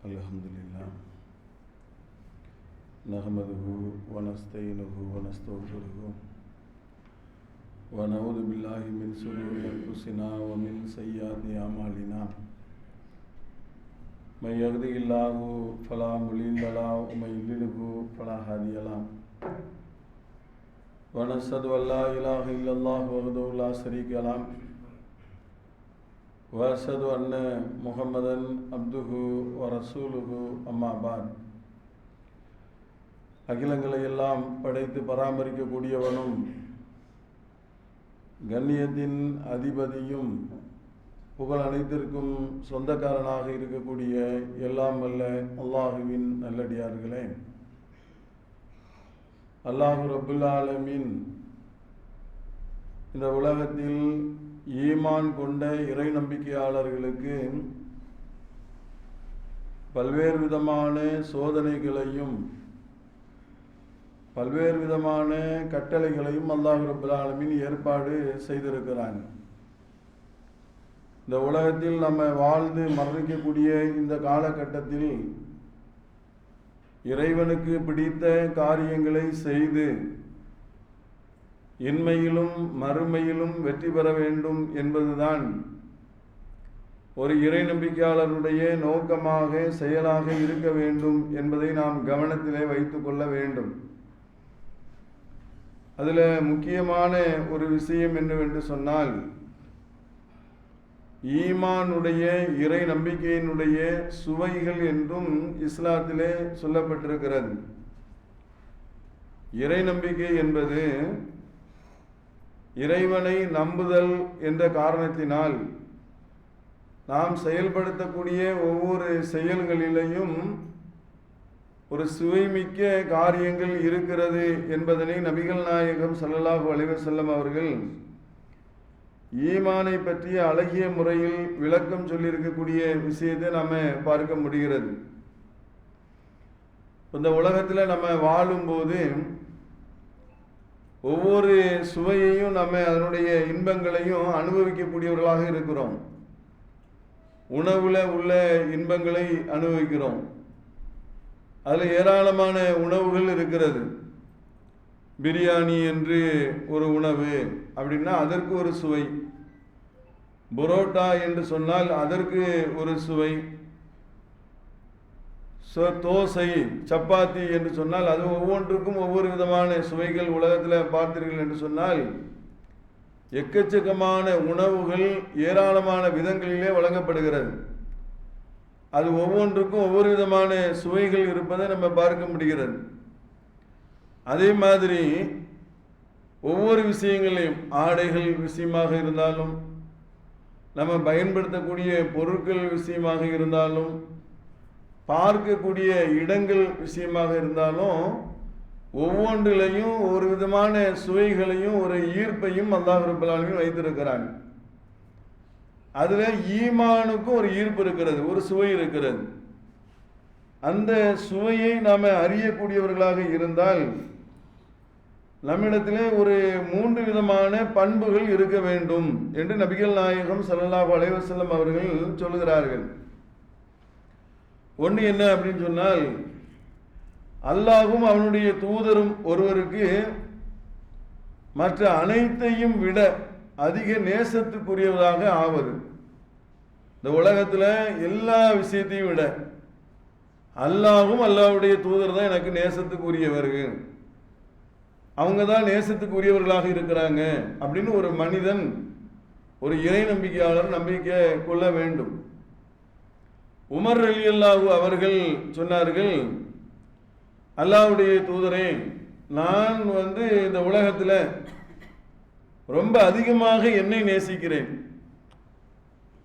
अल्हम्दुलिल्लाह नहमदुहु व नस्तईनुहु व नस्तगफिरुहु व नऊज़ु बिल्लाहि मिन शुरूरि अनफुसिना व मिन सय्यिआति अमालिना मन यहदिहिल्लाहु फला मुदिल्ल लहु व मन युद्लिल्हु फला हादिय लहु व नशहदु अन ला इलाहा इल्लल्लाह वहदहु ला शरीका लहु वअशहदु अन्न मुहम्मदन अब्दुहु व रसूलुहु अम्मा बाद. அகிலங்களை எல்லாம் படைத்து பராமரிக்கக்கூடியவனும் கண்ணியத்தின் அதிபதியும் புகழ் அனைத்திற்கும் சொந்தக்காரனாக இருக்கக்கூடிய எல்லாம் வல்ல அல்லாஹுவின் நல்லடியார்களே, அல்லாஹு ரப்புல் ஆலமீன் இந்த உலகத்தில் ஈமான் கொண்ட இறை நம்பிக்கையாளர்களுக்கு பல்வேறு விதமான சோதனைகளையும் பல்வேறு விதமான கட்டளைகளையும் அல்லாஹ் ரப்புல் ஆலமீன் ஏற்பாடு செய்திருக்கிறாங்க. இந்த உலகத்தில் நம்ம வாழ்ந்து மரணிக்கக்கூடிய இந்த காலகட்டத்தில் இறைவனுக்கு பிடித்த காரியங்களை செய்து இன்மையிலும் மறுமையிலும் வெற்றி பெற வேண்டும் என்பதுதான் ஒரு இறை நம்பிக்கையாளருடைய நோக்கமாக செயலாக இருக்க வேண்டும் என்பதை நாம் கவனத்திலே வைத்துக் கொள்ள வேண்டும். அதில் முக்கியமான ஒரு விஷயம் என்னவென்று சொன்னால், ஈமானுடைய இறை நம்பிக்கையினுடைய சுவைகள் என்றும் இஸ்லாத்திலே சொல்லப்பட்டிருக்கிறது. இறை நம்பிக்கை என்பது இறைவனை நம்புதல் என்ற காரணத்தினால் நாம் செயல்படுத்தக்கூடிய ஒவ்வொரு செயல்களிலேயும் ஒரு சுவைமிக்க காரியங்கள் இருக்கிறது என்பதனை நபிகள் நாயகம் ஸல்லல்லாஹு அலைஹி வஸல்லம் அவர்கள் ஈமானை பற்றிய அழகிய முறையில் விளக்கம் சொல்லியிருக்கக்கூடிய விஷயத்தை நாம் பார்க்க முடிகிறது. இந்த உலகத்தில் நம்ம வாழும்போது ஒவ்வொரு சுவையையும் நம்ம அதனுடைய இன்பங்களையும் அனுபவிக்கக்கூடியவர்களாக இருக்கிறோம். உணவில் உள்ள இன்பங்களை அனுபவிக்கிறோம். அதில் ஏராளமான உணவுகள் இருக்கிறது. பிரியாணி என்று ஒரு உணவு அப்படின்னா அதற்கு ஒரு சுவை, புரோட்டா என்று சொன்னால் அதற்கு ஒரு சுவை, தோசை சப்பாத்தி என்று சொன்னால் அது ஒவ்வொன்றுக்கும் ஒவ்வொரு விதமான சுவைகள் உலகத்தில் பார்த்தீர்கள் என்று சொன்னால் எக்கச்சக்கமான உணவுகள் ஏராளமான விதங்களிலே வழங்கப்படுகிறது. அது ஒவ்வொன்றுக்கும் ஒவ்வொரு விதமான சுவைகள் இருப்பதை நம்ம பார்க்க முடிகிறது. அதே மாதிரி ஒவ்வொரு விஷயங்களையும், ஆடைகள் விஷயமாக இருந்தாலும், நம்ம பயன்படுத்தக்கூடிய பொருட்கள் விஷயமாக இருந்தாலும், பார்க்கக்கூடிய இடங்கள் விஷயமாக இருந்தாலும், ஒவ்வொன்றிலையும் ஒரு விதமான சுவைகளையும் ஒரு ஈர்ப்பையும் அல்லாஹ் ரப்பல் ஆலமீன் வைத்திருக்கிறான். அதில் ஈமானுக்கும் ஒரு ஈர்ப்பு இருக்கிறது, ஒரு சுவை இருக்கிறது. அந்த சுவையை நாம் அறியக்கூடியவர்களாக இருந்தால் நம்மிடத்திலே ஒரு 3 விதமான பண்புகள் இருக்க வேண்டும் என்று நபிகள் நாயகம் ஸல்லல்லாஹு அலைஹி வஸல்லம் அவர்கள் சொல்லுகிறார்கள். ஒன்று என்ன அப்படின்னு சொன்னால், அல்லாஹும் அவனுடைய தூதரும் ஒருவருக்கு மற்ற அனைத்தையும் விட அதிக நேசத்துக்குரியவதாக ஆவது. இந்த உலகத்தில் எல்லா விஷயத்தையும் விட அல்லாஹும் அல்லாஹ்வுடைய தூதர் தான் எனக்கு நேசத்துக்குரியவர்கள், அவங்க தான் நேசத்துக்குரியவர்களாக இருக்கிறாங்க அப்படின்னு ஒரு மனிதன், ஒரு இறை நம்பிக்கையாளர் நம்பிக்கை கொள்ள வேண்டும். உமர் ரலியல்லாஹு அவர்கள் சொன்னார்கள், அல்லாஹ்வுடைய தூதரே, நான் இந்த உலகத்தில் ரொம்ப அதிகமாக என்னை நேசிக்கிறேன்.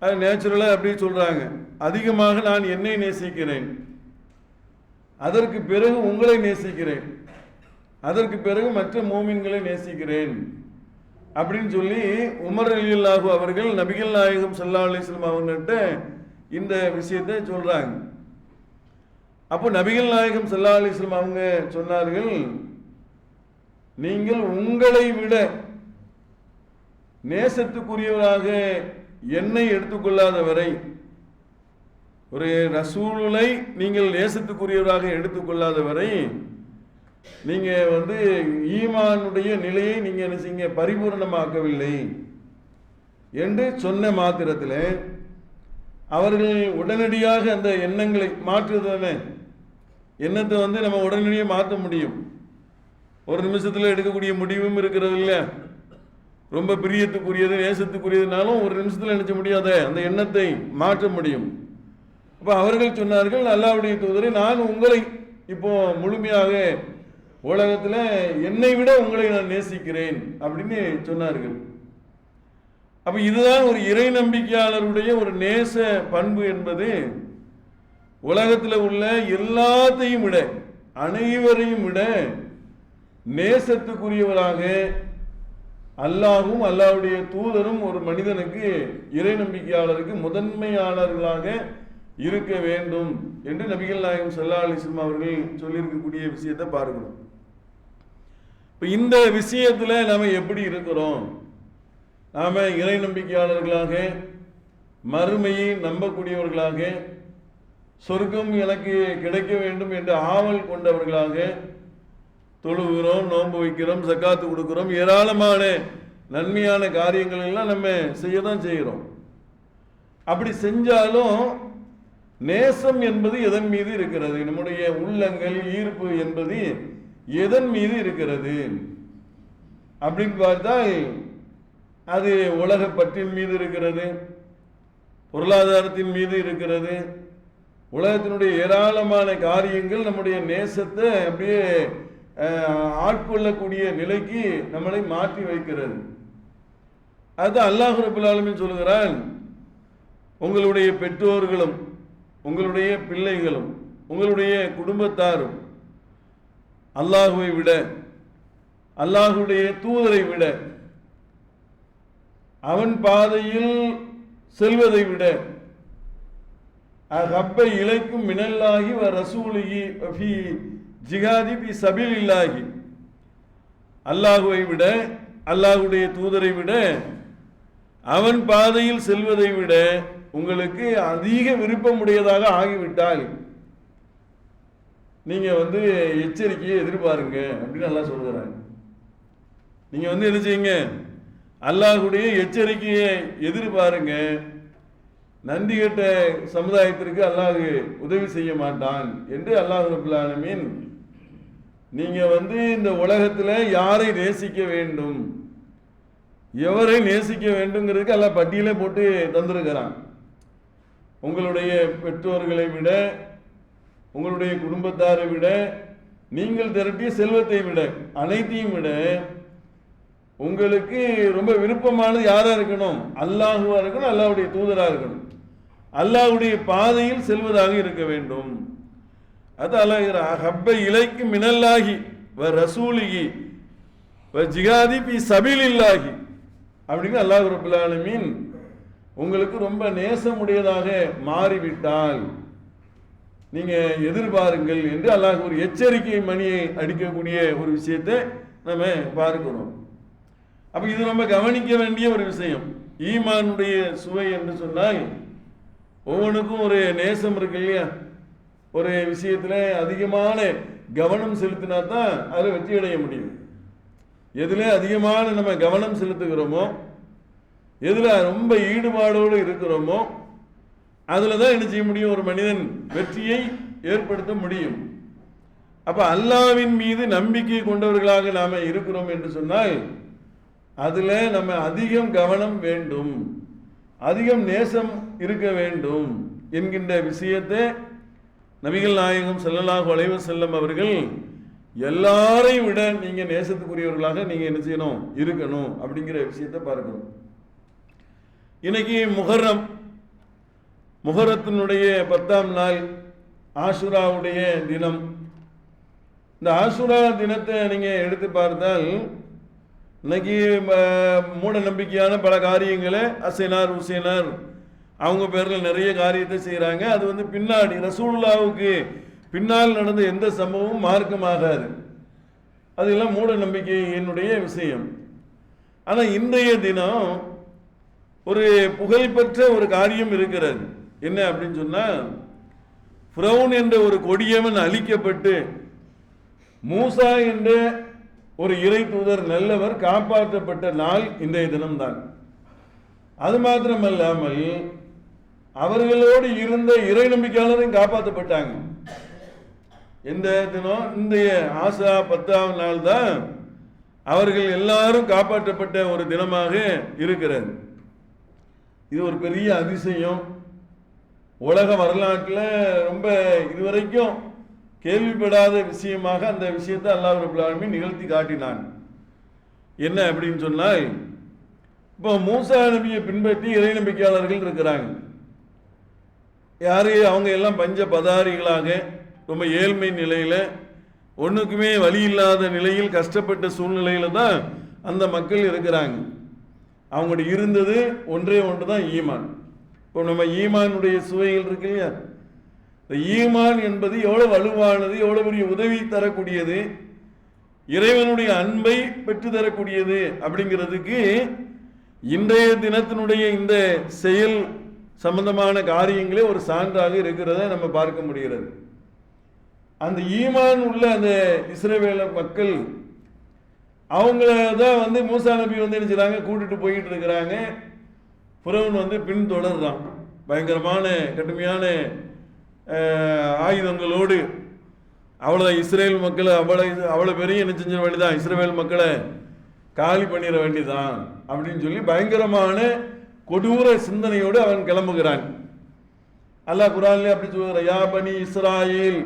அது நேச்சுரலாக அப்படி சொல்கிறாங்க, அதிகமாக நான் என்னை நேசிக்கிறேன், அதற்கு பிறகு உங்களை நேசிக்கிறேன், அதற்கு பிறகு மற்ற மூமின்களை நேசிக்கிறேன் அப்படின்னு சொல்லி உமர் ரலியல்லாஹு அவர்கள் நபிகள் நாயகம் ஸல்லல்லாஹு அலைஹி வஸல்லம் அவங்கள்ட்ட இந்த விஷயத்தை சொல்கிறாங்க. அப்போ நபிகள் நாயகம் ஸல்லல்லாஹு அலைஹி வஸல்லம் அவங்க சொன்னார்கள், நீங்கள் உங்களை விட நேசத்துக்குரியவராக என்னை எடுத்துக்கொள்ளாத வரை ஒரு ரசூலை நீங்கள் நேசத்துக்குரியவராக எடுத்துக்கொள்ளாத வரை நீங்க ஈமானுடைய நிலையை நீங்க என்ன செய்யுங்க, பரிபூர்ணமாக்கவில்லை என்று சொன்ன மாத்திரத்தில் அவர்கள் உடனடியாக அந்த எண்ணங்களை மாற்றுதானே. எண்ணத்தை நம்ம உடனடியாக மாற்ற முடியும். ஒரு நிமிஷத்தில் எடுக்கக்கூடிய முடிவும் இருக்கிறது இல்லையா. ரொம்ப பிரியத்துக்குரியது நேசத்துக்குரியதுனாலும் ஒரு நிமிஷத்தில் நினைச்ச முடியாத அந்த எண்ணத்தை மாற்ற முடியும். அப்போ அவர்கள் சொன்னார்கள், அல்லாஹ்வுடைய தூதரை, நான் உங்களை இப்போ முழுமையாக உலகத்தில் என்னை விட உங்களை நான் நேசிக்கிறேன் அப்படின்னு சொன்னார்கள். அப்போ இதுதான் ஒரு இறை நம்பிக்கையாளருடைய ஒரு நேச பண்பு என்பது. உலகத்தில் உள்ள எல்லாத்தையும் விட, அனைவரையும் விட நேசத்துக்குரியவராக அல்லாஹும் அல்லாஹ்வுடைய தூதரும் ஒரு மனிதனுக்கு, இறை நம்பிக்கையாளருக்கு முதன்மையாளர்களாக இருக்க வேண்டும் என்று நபிகள் நாயகம் ஸல்லல்லாஹு அலைஹி வஸல்லம் அவர்கள் சொல்லியிருக்கக்கூடிய விஷயத்தை பார்க்கணும். இப்போ இந்த விஷயத்தில் நாம் எப்படி இருக்கிறோம்? நாம் இறை நம்பிக்கையாளர்களாக, மறுமையை நம்பக்கூடியவர்களாக, சொர்க்கம் எனக்கு கிடைக்க வேண்டும் என்ற ஆவல் கொண்டவர்களாக தொழுகிறோம், நோன்பு வைக்கிறோம், ஜக்காத்து கொடுக்கிறோம், ஏராளமான நன்மையான காரியங்கள் எல்லாம் நம்ம செய்ய தான் செய்கிறோம். அப்படி செஞ்சாலும் நேசம் என்பது எதன் மீது இருக்கிறது? நம்முடைய உள்ளங்கள் ஈர்ப்பு என்பது எதன் மீது இருக்கிறது அப்படின்னு பார்த்தால் அது உலக பற்றின் மீது இருக்கிறது, பொருளாதாரத்தின் மீது இருக்கிறது. உலகத்தினுடைய ஏராளமான காரியங்கள் நம்முடைய நேசத்தை அப்படியே ஆட்கொள்ளக்கூடிய நிலைக்கு நம்மளை மாற்றி வைக்கிறது. அது அல்லாஹ் ரப்பல் ஆலமீன் சொல்கிறான், உங்களுடைய பெற்றோர்களும் உங்களுடைய பிள்ளைகளும் உங்களுடைய குடும்பத்தாரும் அல்லாஹுவை விட, அல்லாஹுடைய தூதரை விட, அவன் பாதையில் செல்வதை விட அஹப்பை இலைக்கும் மினல்லாஹி வ ரசூலிஹி ஃபீ ஜிஹாதி ஃபீ சபீலில்லாஹி, அல்லாஹுவை விட, அல்லாஹுடைய தூதரை விட, அவன் பாதையில் செல்வதை விட உங்களுக்கு அதிக விருப்பமுடையதாக ஆகிவிட்டால் நீங்க எச்சரிக்கையை எதிர்பாருங்க அப்படின்னு அல்லாஹ் சொல்கிறாங்க. நீங்க என்ன செய்யுங்க, அல்லாஹுடைய எச்சரிக்கையை எதிர்பாருங்க. நன்றி கெட்ட சமுதாயத்திற்கு அல்லாஹ் உதவி செய்ய மாட்டான் என்று அல்லாஹ் ரப்பல் ஆலமீன் நீங்க இந்த உலகத்தில் யாரை நேசிக்க வேண்டும், எவரை நேசிக்க வேண்டும்ங்கிறதுக்கு அல்லாஹ் பட்டியலை போட்டு தந்திருக்கிறான். உங்களுடைய பெற்றோர்களை விட, உங்களுடைய குடும்பத்தாரை விட, நீங்கள் திரட்டிய செல்வத்தை விட, அனைத்தையும் விட உங்களுக்கு ரொம்ப விருப்பமானது யாரா இருக்கணும்? அல்லாஹுவா இருக்கணும், அல்லாஹ்வுடைய தூதரா இருக்கணும், அல்லாஹ்வுடைய பாதையில் செல்வதாக இருக்க வேண்டும். அது அல்லாஹ் ஹப்பை இலைக்கு மினல்லாஹி வ ரசூலிஹி வ ஜிஹாதி ஃபீ சபீலில்லாஹி அப்படின்னு அல்லாஹ் ரப்பல் ஆலமீன் உங்களுக்கு ரொம்ப நேசமுடையதாக மாறிவிட்டால் நீங்க எதிர்பாருங்கள் என்று அல்லாஹ் ஒரு எச்சரிக்கை மணியை அடிக்கக்கூடிய ஒரு விஷயத்தை நம்ம பார்க்கிறோம். அப்ப இது நம்ம கவனிக்க வேண்டிய ஒரு விஷயம். ஈமானுடைய சுவை என்று சொன்னால் ஒவ்வொன்றுக்கும் ஒரு நேசம் இருக்கு இல்லையா. ஒரு விஷயத்துல அதிகமான கவனம் செலுத்தினா தான் அதில் வெற்றி அடைய முடியும். எதுல அதிகமான நம்ம கவனம் செலுத்துகிறோமோ, எதுல ரொம்ப ஈடுபாடோடு இருக்கிறோமோ, அதுல தான் என்ன செய்ய முடியும், ஒரு மனிதன் வெற்றியை ஏற்படுத்த முடியும். அப்ப அல்லாஹ்வின் மீது நம்பிக்கை கொண்டவர்களாக நாம இருக்கிறோம் என்று சொன்னால் அதுல நம்ம அதிகம் கவனம் வேண்டும், அதிகம் நேசம் இருக்க வேண்டும் என்கின்ற விஷயத்தை நபிகள் நாயகம் ஸல்லல்லாஹு அலைஹி வஸல்லம் அவர்கள் எல்லாரையும் விட நீங்க நேசத்துக்குரியவர்களாக நீங்க என்ன செய்யணும், இருக்கணும் அப்படிங்கிற விஷயத்தை பார்க்கணும். இன்னைக்கு முஹர்ரத்தினுடைய 10ஆம் நாள் ஆஷுராவுடைய தினம். இந்த ஆஷுரா தினத்தை நீங்க எடுத்து பார்த்தால் இன்னைக்கு மூட நம்பிக்கையான பல காரியங்களை அசைனார் உசைனார் அவங்க பேரில் நிறைய காரியத்தை செய்கிறாங்க. அது பின்னாடி ரசூலுல்லாவுக்கு பின்னால் நடந்த எந்த சம்பவமும் மார்க்கமாகாது. அதெல்லாம் மூட நம்பிக்கையினுடைய விஷயம். ஆனால் இன்றைய தினம் ஒரு புகழ்பெற்ற ஒரு காரியம் இருக்கிறது. என்ன அப்படின்னு சொன்னா, ஃபிரௌன் என்ற ஒரு கொடியவன் அழிக்கப்பட்டு மூசா என்ற ஒரு இறை தூதர் நல்லவர் காப்பாற்றப்பட்ட நாள் இன்றைய தினம்தான். அது மாத்திரமல்லாமல் அவர்களோடு இருந்த இறை நம்பிக்கையாளரையும் காப்பாற்றப்பட்டாங்க. எந்த தினம்? இந்த ஆசா 10ஆம் நாள் தான் அவர்கள் எல்லாரும் காப்பாற்றப்பட்ட ஒரு தினமாக இருக்கிறது. இது ஒரு பெரிய அதிசயம். உலக வரலாற்றில் ரொம்ப இதுவரைக்கும் கேள்விப்படாத விஷயமாக அந்த விஷயத்தை அல்லாஹ் ரப்பல் ஆலமீன் நிகழ்த்தி காட்டினான். என்ன அப்படின்னு சொன்னால், இப்போ மூசா நபியை பின்பற்றி இறை நம்பிக்கையாளர்கள் இருக்கிறாங்க. யாரு? அவங்க எல்லாம் பஞ்ச பதாரிகளாக ரொம்ப ஏழ்மை நிலையில், ஒன்றுக்குமே வழி இல்லாத நிலையில், கஷ்டப்பட்ட சூழ்நிலையில் தான் அந்த மக்கள் இருக்கிறாங்க. அவங்கள்ட்ட இருந்தது ஒன்றே ஒன்று தான், ஈமான். இப்போ நம்ம ஈமானுடைய சுவைகள் இருக்கு இல்லையா, இந்த ஈமான் என்பது எவ்வளோ வலுவானது, எவ்வளோ பெரிய உதவி தரக்கூடியது, இறைவனுடைய அன்பை பெற்று தரக்கூடியது அப்படிங்கிறதுக்கு இன்றைய தினத்தினுடைய இந்த செயல் சம்பந்தமான காரியங்களே ஒரு சான்றாக இருக்கிறத நம்ம பார்க்க முடிகிறது. அந்த ஈமான் உள்ள அந்த இஸ்ரவேல மக்கள் அவங்கள தான் மூசா நபி என்ன செய்றாங்க, கூட்டிட்டு போயிட்டு இருக்கிறாங்க. ஃபிரௌன் பின்தொடர்றான் பயங்கரமான கடுமையான ஆயுதங்களோடு. அவ்வளோ இஸ்ரேல் மக்களை அவ்வளோ பெரிய என்ன செஞ்சிட வேண்டியதான், இஸ்ரேல் மக்களை காலி பண்ணிட வேண்டியதான் அப்படின்னு சொல்லி பயங்கரமான கொடூர சிந்தனையோடு அவன் கிளம்புகிறான். அல்லாஹ் குர்ஆன்ல அப்படி சொல்கிறான், யா பனி இஸ்ராயில்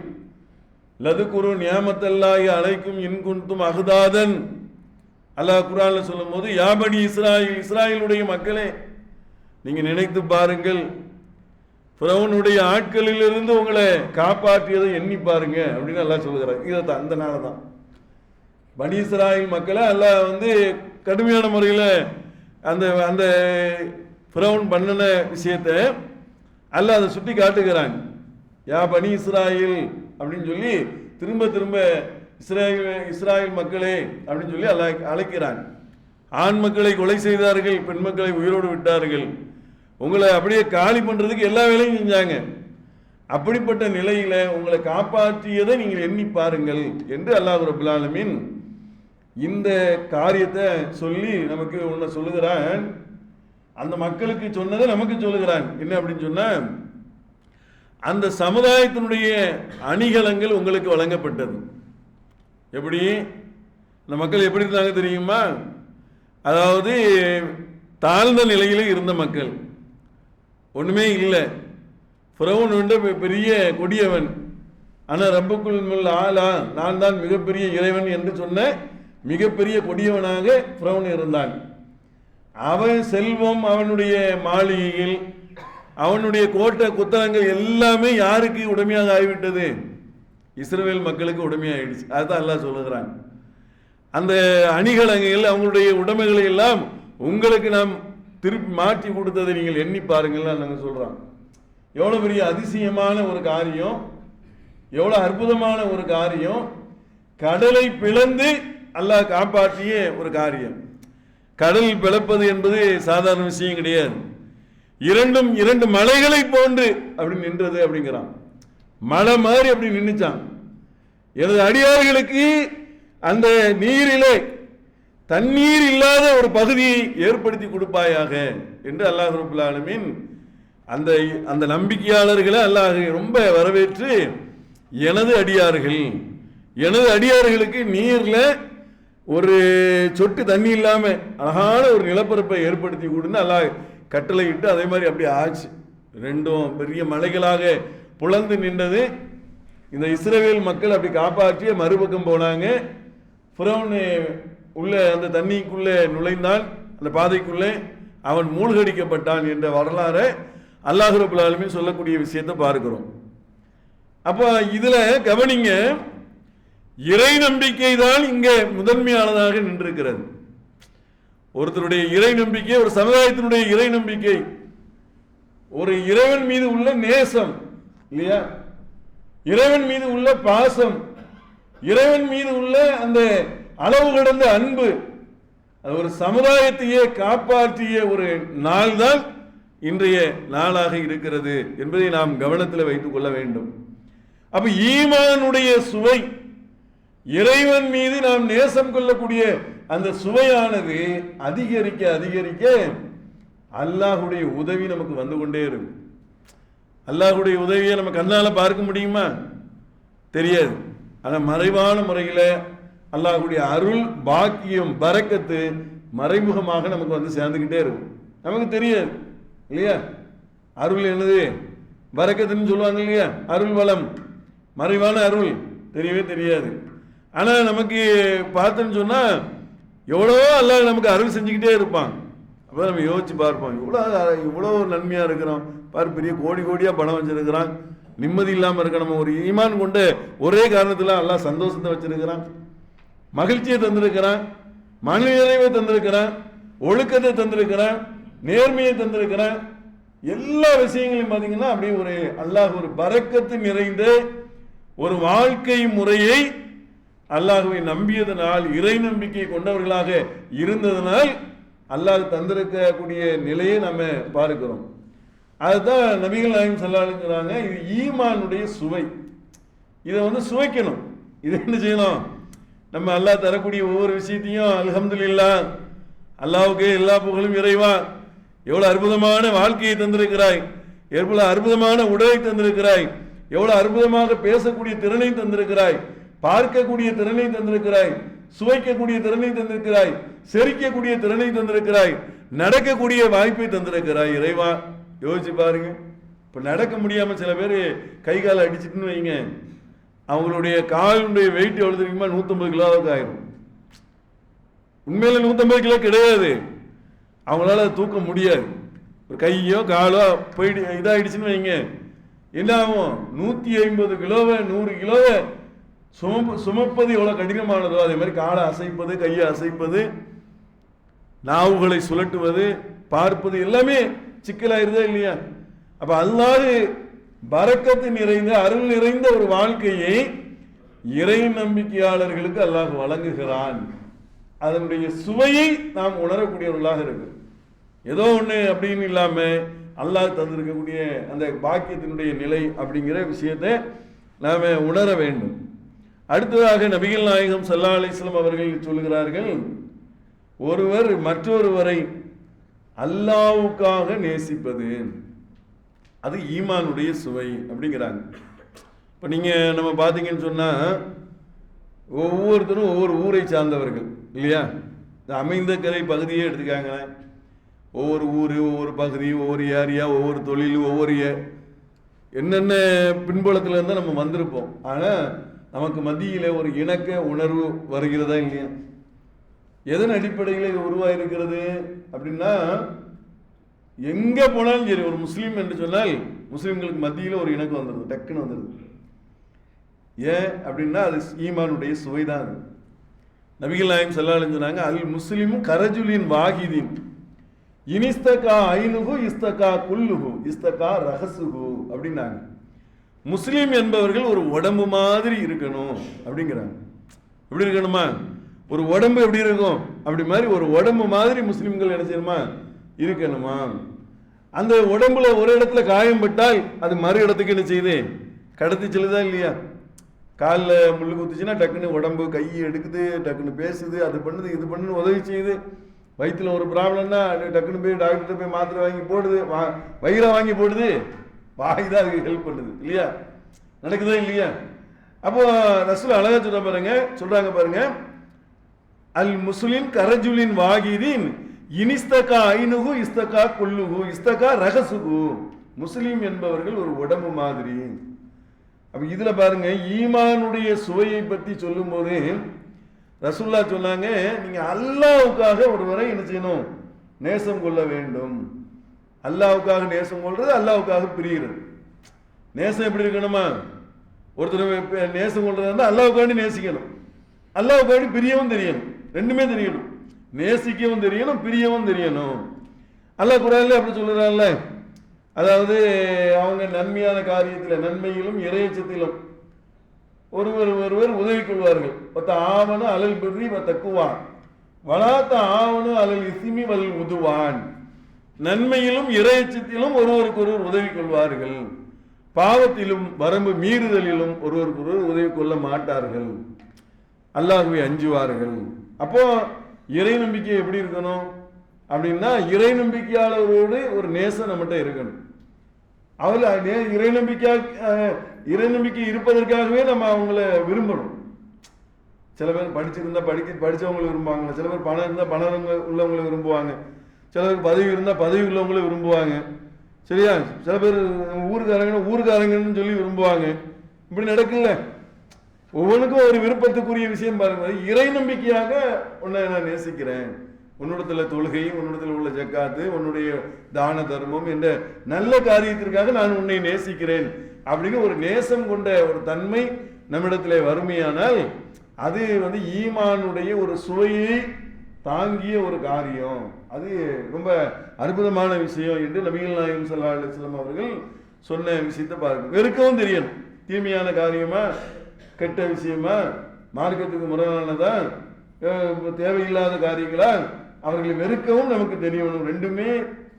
லதுகுரு நியாமத்தல்லாஹி அலைக்கும் இன் குன்தும் அஹ்தாதன். அல்லாஹ் குர்ஆன்ல சொல்லும்போது, யா பனி இஸ்ராயில், இஸ்ராயிலுடைய மக்களே நீங்க நினைத்து பாருங்கள், ஃபிரௌனுடைய ஆட்களிலிருந்து உங்களை காப்பாற்றியதை எண்ணி பாருங்க அப்படின்னு அல்லாஹ் சொல்லுகிறார். இதைத்தான் அந்த நாள தான் பனி இஸ்ராயில் மக்களை அல்லாஹ் கடுமையான முறையில் அந்த அந்த ஃபிரௌன் பண்ணின விஷயத்தை அல்லாஹ் அதை சுட்டி காட்டுகிறான். யா பனி இஸ்ராயில் அப்படின்னு சொல்லி திரும்ப திரும்ப இஸ்ராயில் மக்களே அப்படின்னு சொல்லி அல்லாஹ் அழைக்கிறான். ஆண் மக்களை கொலை செய்தார்கள், பெண் மக்களை உயிரோடு விட்டார்கள், உங்களை அப்படியே காலி பண்றதுக்கு எல்லா வேலையும் செஞ்சாங்க. அப்படிப்பட்ட நிலையில உங்களை காப்பாற்றியதை நீங்கள் எண்ணி பாருங்கள் என்று அல்லாஹ் ரப்பல் ஆலமீன் இந்த காரியத்தை சொல்லி நமக்கு ஒன்று சொல்லுகிறான். அந்த மக்களுக்கு சொன்னதை நமக்கு சொல்லுகிறான். என்ன அப்படின்னு சொன்னா, அந்த சமுதாயத்தினுடைய அணிகலங்கள் உங்களுக்கு வழங்கப்பட்டது. எப்படி இந்த மக்கள் எப்படி இருந்தாங்க தெரியுமா? அதாவது தாழ்ந்த நிலையில இருந்த மக்கள், ஒண்ணுமே இல்லை. ஃபிரௌன் பெரிய கொடியவன், ஆனால் ரப்புக்குல் ஆலா, நான் தான் மிகப்பெரிய இறைவன் என்று சொன்ன மிகப்பெரிய கொடியவனாக ஃபிரௌன் இருந்தான். அவன் செல்வம், அவனுடைய மாளிகைகள், அவனுடைய கோட்டை குத்தலங்கள் எல்லாமே யாருக்கு உடைமையாக ஆகிவிட்டது? இஸ்ரவேல் மக்களுக்கு உடைமையாகிடுச்சு. அதுதான் அல்லாஹ் சொல்லுகிறான். அந்த அணிகலங்கள், அவங்களுடைய உடைமைகளை எல்லாம் உங்களுக்கு நாம் திருப்பி மாற்றி கொடுத்ததை நீங்கள் எண்ணி பாருங்கள் நாங்கள் சொல்றோம். எவ்வளோ பெரிய அதிசயமான ஒரு காரியம், எவ்வளோ அற்புதமான ஒரு காரியம். கடலை பிளந்து அல்லாஹ் காப்பாற்றிய ஒரு காரியம். கடல் பிளப்பது என்பது சாதாரண விஷயம் கிடையாது. இரண்டு மலைகளை போன்று அப்படி நின்றது அப்படிங்கிறான். மலை மாதிரி அப்படி நின்றுச்சான். எனது அடியார்களுக்கு அந்த நீரிலே தண்ணீர் இல்லாத ஒரு பகுதியை ஏற்படுத்தி கொடுப்பாயாக என்று அல்லாஹ் ரப்பல் ஆலமீன் அந்த அந்த நம்பிக்கையாளர்களை அல்லாஹ் ரொம்ப வரவேற்று, எனது அடியார்களுக்கு நீர்ல ஒரு சொட்டு தண்ணி இல்லாம அழகான ஒரு நிலப்பரப்பை ஏற்படுத்தி கொடுன்னு அல்லாஹ் கட்டளையிட்டு அதே மாதிரி அப்படி ஆச்சு. ரெண்டும் பெரிய மலைகளாக புலந்து நின்றது. இந்த இஸ்ரவேல் மக்கள் அப்படி காப்பாற்றிய மறுபக்கம் போனாங்க. ஃபிரௌன் உள்ள அந்த தண்ணிக்குள்ளே நுழைந்தான், அந்த பாதைக்குள்ளே அவன் மூழ்கடிக்கப்பட்டான் என்ற வரலாறு அல்லாஹ் ரப்பல் ஆலமீன் சொல்லக்கூடிய விஷயத்தை பார்க்கிறோம். அப்போ இதுல கவனிங்க, இறை நம்பிக்கை தான் இங்க முதன்மையானதாக நின்றிருக்கிறது. ஒருத்தருடைய இறை நம்பிக்கை, ஒரு சமுதாயத்தினுடைய இறை நம்பிக்கை, ஒரு இறைவன் மீது உள்ள நேசம் இல்லையா, இறைவன் மீது உள்ள பாசம், இறைவன் மீது உள்ள அந்த அளவு கடந்த அன்பு, அது ஒரு சமுதாயத்தையே காப்பாற்றிய ஒரு நாள் தான் இன்றைய நாளாக இருக்கிறது என்பதை நாம் கவனத்தில் வைத்துக் கொள்ள வேண்டும். அப்ப ஈமானுடைய சுவை, இறைவன் மீது நாம் நேசம் கொள்ளக்கூடிய அந்த சுவையானது அதிகரிக்க அதிகரிக்க அல்லாஹுடைய உதவி நமக்கு வந்து கொண்டே இருக்கும். அல்லாஹுடைய உதவியை நம்ம கண்ணால பார்க்க முடியுமா? தெரியாது. ஆனால் மறைவான முறையில் அல்லாஹுடைய அருள், பாக்கியம், பரக்கத்து மறைமுகமாக நமக்கு வந்து சேர்ந்துக்கிட்டே இருக்கும். நமக்கு தெரியாது இல்லையா? அருள் என்னது, பரக்கத்துன்னு சொல்லுவாங்க இல்லையா? அருள் வளம், மறைவான அருள் தெரியவே தெரியாது. ஆனால் நமக்கு பார்த்தோன்னு சொன்னால் எவ்வளோ அல்லாஹ் நமக்கு அருள் செஞ்சுக்கிட்டே இருப்பான். அப்போ நம்ம யோசிச்சு பார்ப்போம், இவ்வளோ நன்மையாக இருக்கிறோம் பாரு, பெரிய கோடி கோடியாக பணம் வச்சிருக்கிறான், நிம்மதி இல்லாமல் இருக்க நம்ம ஒரு ஈமான் கொண்டு ஒரே காரணத்தில் அல்லாஹ் சந்தோஷத்தை வச்சிருக்கிறான், மகிழ்ச்சியை தந்திருக்கிறான், மன நிறைவை தந்திருக்கிறான், ஒழுக்கத்தை தந்திருக்கிறான், நேர்மையை தந்திருக்கிறான். எல்லா விஷயங்களையும் பார்த்தீங்கன்னா அப்படியே ஒரு அல்லாஹ் ஒரு பரக்கத்து நிறைந்த ஒரு வாழ்க்கை முறையை அல்லாஹுவை நம்பியதனால், இறை நம்பிக்கை கொண்டவர்களாக இருந்ததனால் அல்லாஹ் தந்திருக்கக்கூடிய நிலையை நம்ம பார்க்கிறோம். அதுதான் நபிகள் நாயகம் ஸல்லல்லாஹு அலைஹி வஸல்லம் சொல்றாங்க, இது ஈமானுடைய சுவை. இதை வந்து சுவைக்கணும். இது என்ன செய்யணும்? நம்ம அல்லாஹ் தரக்கூடிய ஒவ்வொரு விஷயத்தையும் அல்ஹம்துலில்லாஹ், அல்லாஹ்வுக்கே எல்லா புகழும் இறைவா, எவ்வளவு அற்புதமான வாழ்க்கையை தந்திருக்கிறாய், எவ்வளவு அற்புதமான உடலை தந்திருக்கிறாய், எவ்வளவு அற்புதமாக பேசக்கூடிய திறனை தந்திருக்கிறாய், பார்க்கக்கூடிய திறனை தந்திருக்கிறாய், சுவைக்கக்கூடிய திறனை தந்திருக்கிறாய், செரிக்கக்கூடிய திறனை தந்திருக்கிறாய், நடக்கக்கூடிய வாய்ப்பை தந்திருக்கிறாய் இறைவா. யோசிச்சு பாருங்க. இப்ப நடக்க முடியாம சில பேர் கை காலை அடிச்சுட்டுன்னு வைங்க, அவங்களுடைய காலுடைய வெயிட் எவ்வளவு தெரியுமா? 150 கிலோவுக்கு ஆயிரும். உண்மையில 150 கிலோ கிடையாது, அவங்களால தூக்க முடியாது. ஒரு கையோ காலோ போயிட்டு இதாயிடுச்சுன்னு வைங்க, என்ன ஆகும்? 150 கிலோவை 100 கிலோவை சுமப்பது எவ்வளவு கடினமானதோ அதே மாதிரி காலை அசைப்பது, கையை அசைப்பது, நாவுகளை சுழட்டுவது, பார்ப்பது எல்லாமே சிக்கலாயிருதா இல்லையா? அப்ப அல்லாஹ் பரக்கத்து நிறைந்த அருள் நிறைந்த ஒரு வாழ்க்கையை இறை நம்பிக்கையாளர்களுக்கு அல்லாஹ் வழங்குகிறான். அதனுடைய சுவையை நாம் உணரக்கூடியவர்களாக இருக்கு. ஏதோ ஒண்ணு அப்படின்னு இல்லாம அல்லாஹ் தந்திருக்கக்கூடிய அந்த பாக்கியத்தினுடைய நிலை அப்படிங்கிற விஷயத்தை நாம உணர வேண்டும். அடுத்ததாக நபிகள் நாயகம் ஸல்லல்லாஹு அலைஹி வஸல்லம் அவர்கள் சொல்லுகிறார்கள், ஒருவர் மற்றொருவரை அல்லாஹ்வுக்காக நேசிப்பது அது ஈமானுடைய சுவை அப்படிங்கிறாங்க. இப்போ நீங்கள் நம்ம பார்த்தீங்கன்னு சொன்னால் ஒவ்வொருத்தரும் ஒவ்வொரு ஊரை சார்ந்தவர்கள் இல்லையா? இந்த அமைந்தகரை பகுதியே எடுத்துக்காங்க. ஒவ்வொரு ஊர், ஒவ்வொரு பகுதி, ஒவ்வொரு ஏரியா, ஒவ்வொரு தொழில், ஒவ்வொரு என்னென்ன பின்புலத்தில் இருந்தால் நம்ம வந்திருப்போம். ஆனால் நமக்கு மத்தியில் ஒரு இணக்க உணர்வு வருகிறதா இல்லையா? எதன் அடிப்படையில் இது உருவாயிருக்கிறது அப்படின்னா, எங்கே போனாலும் சரி ஒரு முஸ்லீம் என்று சொன்னால் முஸ்லீம்களுக்கு மத்தியில் ஒரு இணக்கம் வந்துடுது, டக்குன்னு வந்துடுது. ஏன் அப்படின்னா அது ஈமானுடைய சுவைதான். நபிகள் நாயகம் ஸல்லல்லாஹு அலைஹி வஸல்லம் சொன்னாங்க, அல் முஸ்லிமும் கரஜுலின் வாஹிதின் இனிஸ்தகா ஐனுகு இஸ்தகா குல்லுகு இஸ்தகா ரஹசுகு அப்படின்னாங்க. முஸ்லீம் என்பவர்கள் ஒரு உடம்பு மாதிரி இருக்கணும் அப்படிங்கிறாங்க. எப்படி இருக்கணுமா? ஒரு உடம்பு எப்படி இருக்கும் அப்படி மாதிரி ஒரு உடம்பு மாதிரி முஸ்லிம்கள் என்ன செய்யணுமா? இருக்கணுமா? அந்த உடம்புல ஒரு இடத்துல காயம் பட்டால் அது மறு இடத்துக்கு என்ன செய்யுது? கடத்தி செல்லுதா இல்லையா? காலில் முள்ளு குத்துச்சுன்னா டக்குன்னு உடம்பு கை எடுக்குது, டக்குன்னு பேசுது, அது பண்ணுது, இது பண்ணுன்னு உதவி செய்யுது. வயிற்றுல ஒரு ப்ராப்ளம்னா டக்குன்னு போய் டாக்டர்கிட்ட போய் மாத்திரை வாங்கி போடுது, வயிறை வாங்கி போடுது, வாய் தான் அதுக்கு ஹெல்ப் பண்ணுது இல்லையா? நடக்குதா இல்லையா? அப்போ ரசூல் அழகா சொல்றாங்க பாருங்க, அல் முஸ்லிம் கரஜுலின் வாகிதீன் இனிஸ்தகா ஐனுகு இஸ்தகா குல்லுகு இஸ்தகா ரகசுகு. முஸ்லீம் என்பவர்கள் ஒரு உடம்பு மாதிரி. அப்ப இதுல பாருங்க, ஈமானுடைய சுவையை பற்றி சொல்லும் போது ரசூல்லா சொன்னாங்க, நீங்க அல்லாஹ்வுக்காக ஒருவரை என்ன செய்யணும்? நேசம் கொள்ள வேண்டும். அல்லாஹ்வுக்காக நேசம் கொள்றது, அல்லாஹ்வுக்காக பிரிகிறது. நேசம் எப்படி இருக்கணுமா? ஒருத்தர் நேசம் கொள்றது வந்து அல்லாஹ்வுக்காண்டி நேசிக்கணும், அல்லாஹ்வுக்காண்டி பிரியவும் தெரியணும், ரெண்டுமே தெரியணும். நேசிக்கவும் தெரியணும், பிரியவும் தெரியணும். அல்லாஹ் குர்ஆன்ல அப்படி சொல்றான்ல, அதாவது அவங்க நன்மையான காரியத்தில் நன்மையிலும் இறையச்சத்திலும் ஒருவர் உதவி கொள்வார்கள். ஆவணு அலல் பிர்ரி தக்குவான் வளாத்த ஆவணு அலல் இஸ்மி வல் உதுவான். நன்மையிலும் இறையச்சத்திலும் ஒருவருக்கு ஒருவர் உதவி கொள்வார்கள், பாவத்திலும் வரம்பு மீறுதலிலும் ஒருவருக்கு ஒருவர் உதவி கொள்ள மாட்டார்கள், அல்லாஹ்வை அஞ்சுவார்கள். அப்போ இறை நம்பிக்கை எப்படி இருக்கணும் அப்படின்னா, இறை நம்பிக்கையாளரோடு ஒரு நேசம் நம்மகிட்ட இருக்கணும். அவள் இறை நம்பிக்கை இருப்பதற்காகவே நம்ம அவங்கள விரும்பணும். சில பேர் படிச்சவங்களை விரும்புவாங்க, சில பேர் பணம் இருந்தால் பணம் உள்ளவங்களை விரும்புவாங்க, சில பேருக்கு பதவி இருந்தால் பதவி உள்ளவங்களை விரும்புவாங்க. சரியா? சில பேர் ஊருக்காரங்கன்னு சொல்லி விரும்புவாங்க. இப்படி நடக்கல. ஒவ்வொன்றுக்கும் ஒரு விருப்பத்துக்குரிய விஷயம் பாருங்க. இறை நம்பிக்கையாக உன்னை நான் நேசிக்கிறேன், உன்னிடத்துல தொழுகை, உன்னிடத்தில் உள்ள ஜக்காத்து, உன்னுடைய தான தர்மம் என்ற நல்ல காரியத்திற்காக நான் உன்னை நேசிக்கிறேன் அப்படின்னு ஒரு நேசம் கொண்ட ஒரு தன்மை நம்மிடத்திலே வறுமையானால் அது ஈமானுடைய ஒரு சுவையை தாங்கிய ஒரு காரியம். அது ரொம்ப அற்புதமான விஷயம் என்று நபிகள் நாயகம் ஸல்லல்லாஹு அலைஹி வஸல்லம் அவர்கள் சொன்ன விஷயத்தை பாருங்க. வெறுக்கவும் தெரியணும். தீமையான காரியமா, கெட்ட விஷயமா, மார்க்கத்துக்கு முரணானதா, தேவையில்லாத காரியங்களா, அவர்களை வெறுக்கவும் நமக்கு தெரியணும். ரெண்டுமே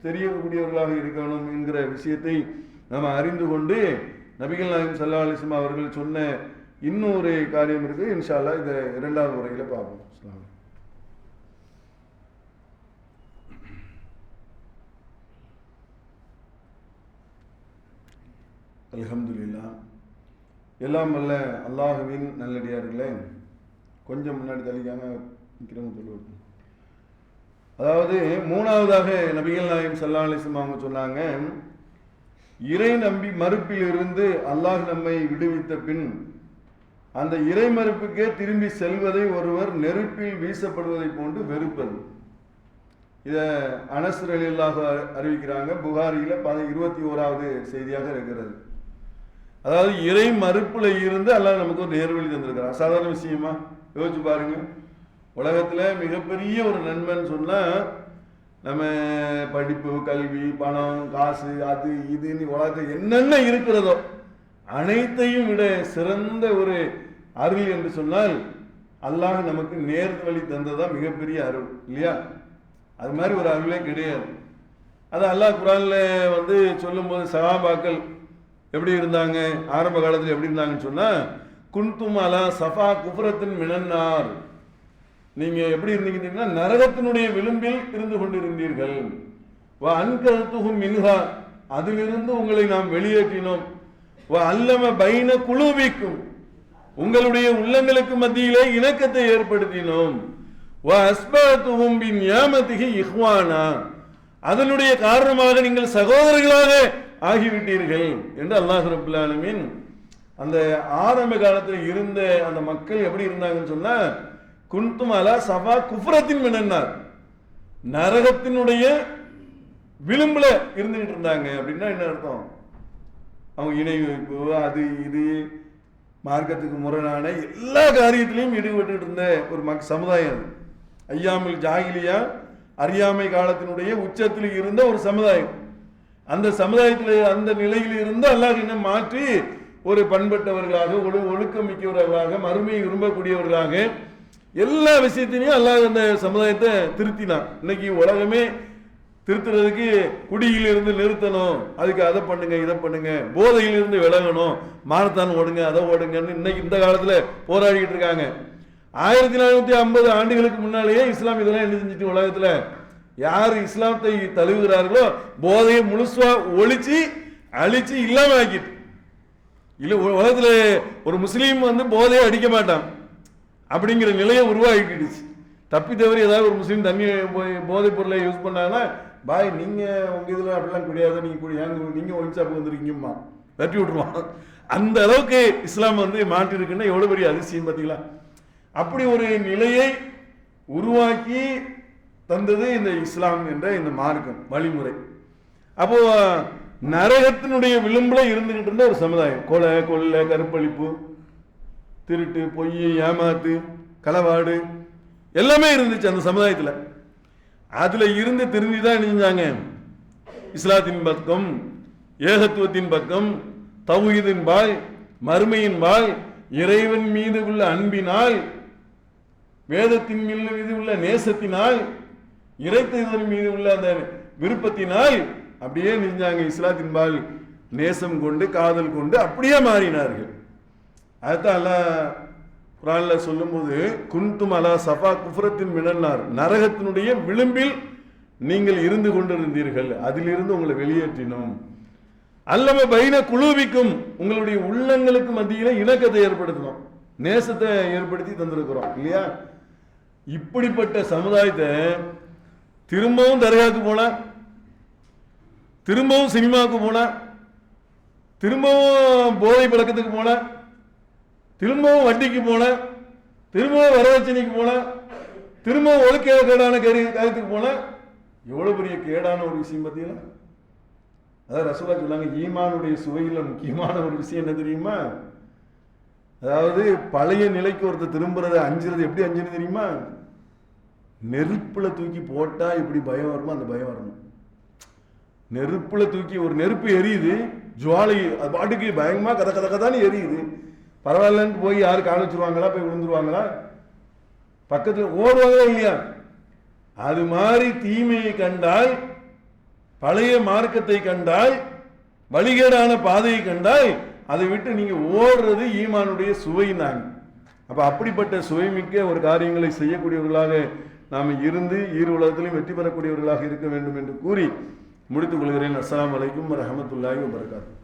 தெரியக்கூடியவர்களாக இருக்கணும் என்கிற விஷயத்தை நாம் அறிந்து கொண்டு நபிகள் நாயகம் ஸல்லல்லாஹு அலைஹி வஸல்லம் அவர்கள் சொன்ன இன்னொரு காரியம் இருக்கு. இன்ஷா அல்லாஹ் இதை இரண்டாவது முறையில பார்ப்போம். அல்ஹம்துலில்லாஹ். எல்லாம் வல்ல அல்லாஹுவின் நல்லடியார்களே, கொஞ்சம் முன்னாடி தள்ளிக்காம நிற்கிறவங்க சொல்லுவாங்க. அதாவது மூணாவதாக நபிகள் நாயகம் ஸல்லல்லாஹு அலைஹி வஸல்லம் அவங்க சொன்னாங்க, இறை நம்பி மறுப்பிலிருந்து அல்லாஹ் நம்மை விடுவித்த பின் அந்த இறை மறுப்புக்கே திரும்பி செல்வதை ஒருவர் நெருப்பில் வீசப்படுவதை போன்று வெறுப்பது. இதை அனஸ் ரலியல்லாஹு அறிவிக்கிறாங்க. புகாரியில 21வது செய்தியாக இருக்கிறது. அதாவது இறை மறுப்புல இருந்து அல்லாஹ் நமக்கு ஒரு நேர்வழி தந்திருக்கிறார். சாதாரண விஷயமா யோசிச்சு பாருங்க. உலகத்துல மிகப்பெரிய ஒரு நன்மைன்னு சொன்னா நம்ம படிப்பு, கல்வி, பணம், காசு, அது இதுன்னு உலகத்தில் என்னென்ன இருக்கிறதோ அனைத்தையும் விட சிறந்த ஒரு அருள் என்று சொன்னால் அல்லாஹ் நமக்கு நேர் வழி தந்ததான் மிகப்பெரிய அருள் இல்லையா? அது மாதிரி ஒரு அருளே கிடையாது. அது அல்லாஹ் குர்ஆன்ல சொல்லும் போது சஹாபாக்கள் எப்படி இருந்தாங்க, ஆரம்ப காலத்தில் எப்படி இருந்தாங்கன்னு சொன்னா, குன்தும் அலா சஃபா குஃப்ரத்தின் மினன்னார், நீங்க எப்படி இருந்தீங்கன்னா நரகத்தினுடைய விளிம்பில் இருந்து கொண்டிருந்தீர்கள். வ அன்கதுஹும் மின்ஹா, அதிலிருந்து உங்களை நாம் வெளியேற்றினோம். வ அல்லம பைன குலூபிக்கும், உங்களுடைய உள்ளங்களுக்கு மத்தியிலே இணக்கத்தை ஏற்படுத்தினோம். வ அஸ்பதுஹும் பின்யாமதிஹி இஹ்வானா, அதனுடைய காரணமாக நீங்கள் சகோதரர்களாக ஆகிவிட்டீர்கள் என்று அல்லாஹ் ரப்பல் ஆலமீன் அந்த ஆரம்ப காலத்தில் இருந்த அந்த மக்கள் எப்படி இருந்தாங்கன்னு சொன்னா, குன்தும் அலா சஃபா குஃப்ரத்தின் மினன்னார், நரகத்தினுடைய விளிம்புல இருந்துகிட்டு இருந்தாங்க. அப்படின்னா என்ன அர்த்தம்? அவங்க இணை வைப்பு, அது இது மார்க்கத்துக்கு முரணான எல்லா காரியத்திலையும் ஈடுபட்டு இருந்த ஒரு சமுதாயம். ஐயாமுல் ஜாஹிலியா, அறியாமை காலத்தினுடைய உச்சத்தில் இருந்த ஒரு சமுதாயம். அந்த சமுதாயத்தில் அந்த நிலையில் இருந்து அல்லாஹ் என்ன மாற்றி ஒரு பண்பட்டவர்களாக, ஒழுக்கம் மிக்கவர்களாக, மறுமையை விரும்பக்கூடியவர்களாக எல்லா விஷயத்திலையும் அல்லாஹ் அந்த சமுதாயத்தை திருத்தினான். இன்னைக்கு உலகமே திருத்துறதுக்கு குடியிலிருந்து நிறுத்தணும், அதுக்கு அதை பண்ணுங்க, இதை பண்ணுங்க, போதையிலிருந்து விலகணும், மாரத்தான் ஓடுங்க, அதை ஓடுங்கன்னு இன்னைக்கு இந்த காலத்துல போராடிக்கிட்டு இருக்காங்க. 1450 ஆண்டுகளுக்கு முன்னாலேயே இஸ்லாம் இதெல்லாம் என்ன செஞ்சுட்டு உலகத்துல யார் இஸ்லாத்தை தழுவுகிறார்களோ போதையை முழுசா ஒழிச்சு அழிச்சு இல்லாம ஆக்கிட்டு. இல்ல உலகத்துல ஒரு முஸ்லீம் போதையை அடிக்க மாட்டான் அப்படிங்கிற நிலையை உருவாக்கிடுச்சு. தப்பி தவறி ஏதாவது ஒரு முஸ்லீம் தண்ணி போதைப் பொருளை யூஸ் பண்ணாங்கன்னா, பாய் நீங்க உங்க இதுல அப்படிலாம் கிடையாது, நீங்க ஒயின் ஷாப்புக்கு வந்திருக்கீங்கம்மா வெட்டி விட்டுருவான். அந்த அளவுக்கு இஸ்லாம் மாற்றி இருக்குன்னா எவ்வளவு பெரிய அதிசயம் பார்த்தீங்களா? அப்படி ஒரு நிலையை உருவாக்கி தந்தது இந்த இஸ்லாம் என்ற இந்த மார்க்கம் வழிமுறை. அப்போ நரகத்தினுடைய விளிம்புல இருந்துகிட்டு இருந்த ஒரு சமுதாயம், கொலை, கொள்ளை, கற்பழிப்பு, திருட்டு, பொய், ஏமாத்து, களவாடு எல்லாமே இருந்துச்சு அந்த சமுதாயத்தில். அதுல இருந்து திருந்திதான் செஞ்சாங்க இஸ்லாத்தின் பக்கம், ஏகத்துவத்தின் பக்கம், தௌஹீதின் பால், மறுமையின் பால், இறைவன் மீது உள்ள அன்பினால், வேதத்தின் மீது உள்ள நேசத்தினால், இறைத்ததன் மீது உள்ள அந்த விருப்பத்தினால் அப்படியே நினைஞ்சாங்க, இஸ்லாத்தின்பால் நேசம் கொண்டு காதல் கொண்டு அப்படியே மாறினார்கள். அதுதான் அல்லாஹ் குர்ஆன்ல சொல்லும்போது, குன்தும் அலா சஃபா குஃப்ரத்தின் மினன்னார், நரகத்தினுடைய விளிம்பில் நீங்கள் இருந்து கொண்டிருந்தீர்கள், அதிலிருந்து உங்களை வெளியேற்றினோம். அல்லம பைன குலூபிக்கும், உங்களுடைய உள்ளங்களுக்கு மத்தியில இணக்கத்தை ஏற்படுத்தணும், நேசத்தை ஏற்படுத்தி தந்திருக்கிறோம் இல்லையா? இப்படிப்பட்ட சமுதாயத்தை திரும்பவும் தர்காவுக்கு போனா, திரும்பவும் சினிமாவுக்கு போனா, திரும்பவும் போதை பழக்கத்துக்கு போன, திரும்பவும் வட்டிக்கு போன, திரும்பவும் வரதட்சணைக்கு போன, திரும்பவும் ஒழுக்கேடான காரியத்துக்கு போன, எவ்வளவு பெரிய கேடான ஒரு விஷயம் பார்த்தீங்களா? அதாவது ரசூலுல்லாஹ் சொன்னாங்க, ஈமானுடைய சுவையில் முக்கியமான ஒரு விஷயம் என்ன தெரியுமா? அதாவது பழைய நிலைக்கு ஒருத்தர் திரும்புறதை அஞ்சுறது, எப்படி அஞ்சுறது தெரியுமா? நெருப்புல தூக்கி போட்டா எப்படி பயம் வருமோ அந்த பயம் வரணும். நெருப்புல தூக்கி, ஒரு நெருப்பு எரியுது, ஜுவாலை அது பாட்டுக்கு பயங்கரமா கதை கதை கதான்னு எரியுது, பரவாயில்லன்னு போய் யாரு காண வச்சிருவாங்களா? போய் விழுந்துருவாங்களா? பக்கத்தில் ஓடுவாங்களா இல்லையா? அது மாதிரி தீமையை கண்டால், பழைய மார்க்கத்தை கண்டால், வழிகேடான பாதையை கண்டால் அதை விட்டு நீங்க ஓடுறது ஈமானுடைய சுவைனாங்க. அப்ப அப்படிப்பட்ட சுவைமிக்க ஒரு காரியங்களை செய்யக்கூடியவர்களாக நாம் இருந்து ஈர் உலகத்திலும் வெற்றி பெறக்கூடியவர்களாக இருக்க வேண்டும் என்று கூறி முடித்துக் கொள்கிறேன். அஸ்ஸலாமு அலைக்கும் வரஹ்மத்துல்லாஹி வபரகாத்துஹு.